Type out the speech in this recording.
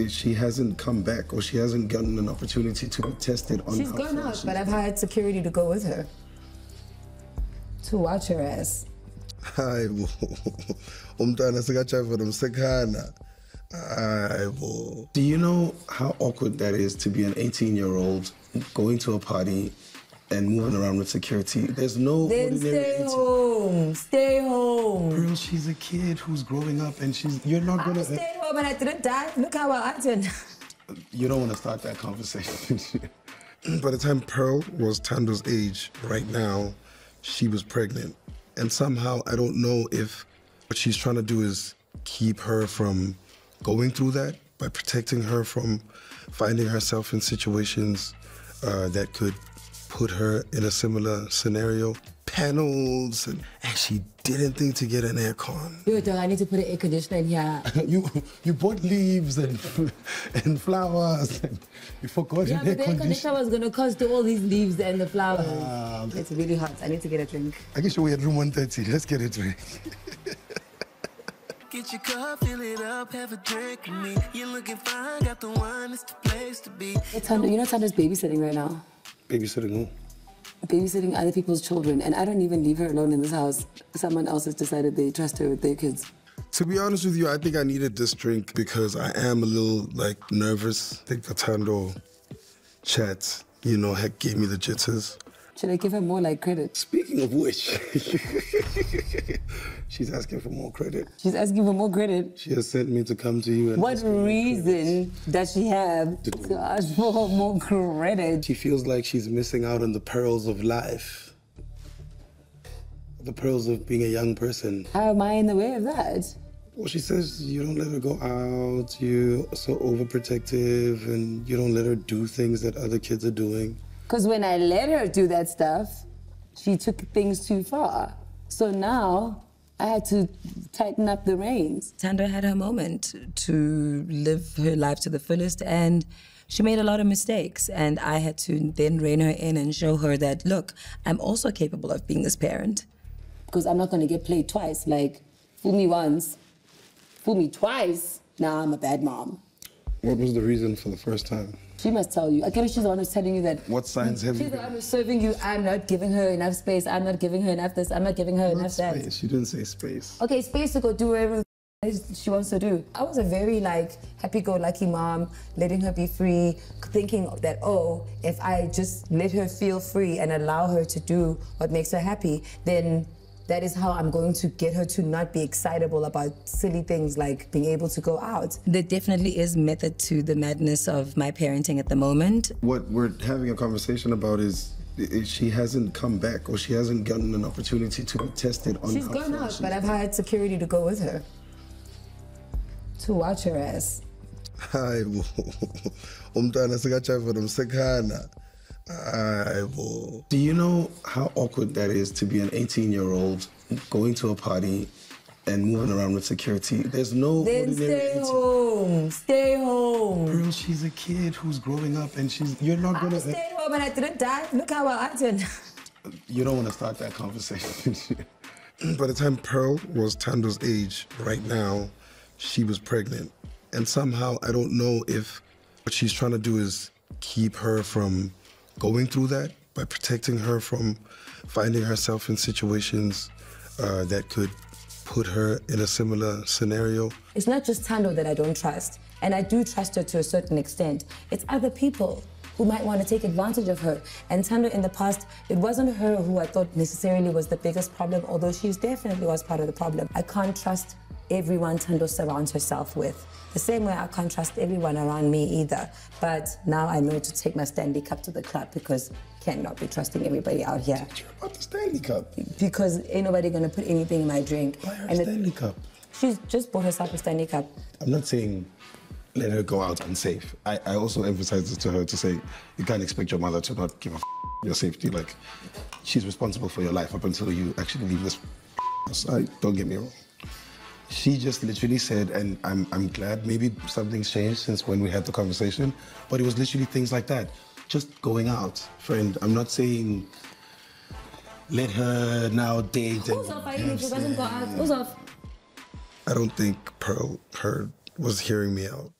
she hasn't come back, or she hasn't gotten an opportunity to be tested on. She's gone out, but I've hired security to go with her to watch her ass. Hayibo, umntwana sikaJava nomsekhana. Do you know how awkward that is to be an 18-year-old going to a party and moving around with security? There's no Then stay home. Stay home. Girl, she's a kid who's growing up, and you're not gonna. I stayed home and I didn't die. Look how I acted. You don't want to start that conversation. By the time Pearl was Thando's age, right now, she was pregnant. And somehow, I don't know if what she's trying to do is keep her from going through that by protecting her from finding herself in situations that could put her in a similar scenario. Panels, and she didn't think to get an aircon. Yo, dog, I need to put an air conditioner in here. you bought leaves and flowers, and you forgot yeah, an air but the air conditioner was going to cost all these leaves and the flowers. It's really hot. I need to get a drink. I guess we're at room 130. Let's get a drink. Get your cup, fill it up, have a drink with me. You're looking fine, got the wine, it's the place to be. Hey, Thando, you know Thando's babysitting right now? Babysitting who? Babysitting other people's children, and I don't even leave her alone in this house. Someone else has decided they trust her with their kids. To be honest with you, I think I needed this drink because I am a little, nervous. I think the Thando chat, gave me the jitters. Should I give her more, credit? Speaking of which, she's asking for more credit. She's asking for more credit? She has sent me to come to you and what reason does she have to ask for more credit? She feels like she's missing out on the perils of life. The perils of being a young person. How am I in the way of that? Well, she says you don't let her go out, you're so overprotective, and you don't let her do things that other kids are doing. Because when I let her do that stuff, she took things too far. So now I had to tighten up the reins. Thando had her moment to live her life to the fullest, and she made a lot of mistakes. And I had to then rein her in and show her that, look, I'm also capable of being this parent. Because I'm not going to get played twice. Fool me once, fool me twice, now I'm a bad mom. What was the reason for the first time? She must tell you. I guess she's the one who's telling you that. What signs have you? She's the one who's serving you. I'm not giving her enough space. I'm not giving her enough this. I'm not giving her enough that. Space. You didn't say space. Okay, space to go do whatever she wants to do. I was a very happy-go-lucky mom, letting her be free, thinking that, oh, if I just let her feel free and allow her to do what makes her happy, then that is how I'm going to get her to not be excitable about silly things like being able to go out. There definitely is method to the madness of my parenting at the moment. What we're having a conversation about is she hasn't come back, or she hasn't gotten an opportunity to be tested on. She's gone out, but I've hired security to go with her to watch her ass. Hayibo, umntwana sikaJava nomsekhana. Do you know how awkward that is to be an 18-year-old going to a party and moving around with security? There's no. Then stay home. Stay home. Girl, she's a kid who's growing up, and you're not gonna. I stayed home and I didn't die. Look how I acted. You don't want to start that conversation. By the time Pearl was Thando's age, right now, she was pregnant. And somehow, I don't know if what she's trying to do is keep her from going through that by protecting her from finding herself in situations that could put her in a similar scenario. It's not just Thando that I don't trust, and I do trust her to a certain extent. It's other people who might want to take advantage of her. And Thando in the past, it wasn't her who I thought necessarily was the biggest problem, although she definitely was part of the problem. I can't trust everyone Thando surrounds herself with. The same way I can't trust everyone around me either. But now I know to take my Stanley Cup to the club because cannot be trusting everybody out here. You're about the Stanley Cup. Because ain't nobody gonna put anything in my drink. Buy her a Stanley Cup. She's just bought herself a Stanley Cup. I'm not saying let her go out unsafe. I also emphasize it to her to say, you can't expect your mother to not give a your safety. She's responsible for your life up until you actually leave this house. Don't get me wrong. She just literally said, and I'm glad maybe something's changed since when we had the conversation, but it was literally things like that. Just going out, friend. I'm not saying let her now date. Who's off? If she doesn't go out, who's off? I don't think Pearl was hearing me out.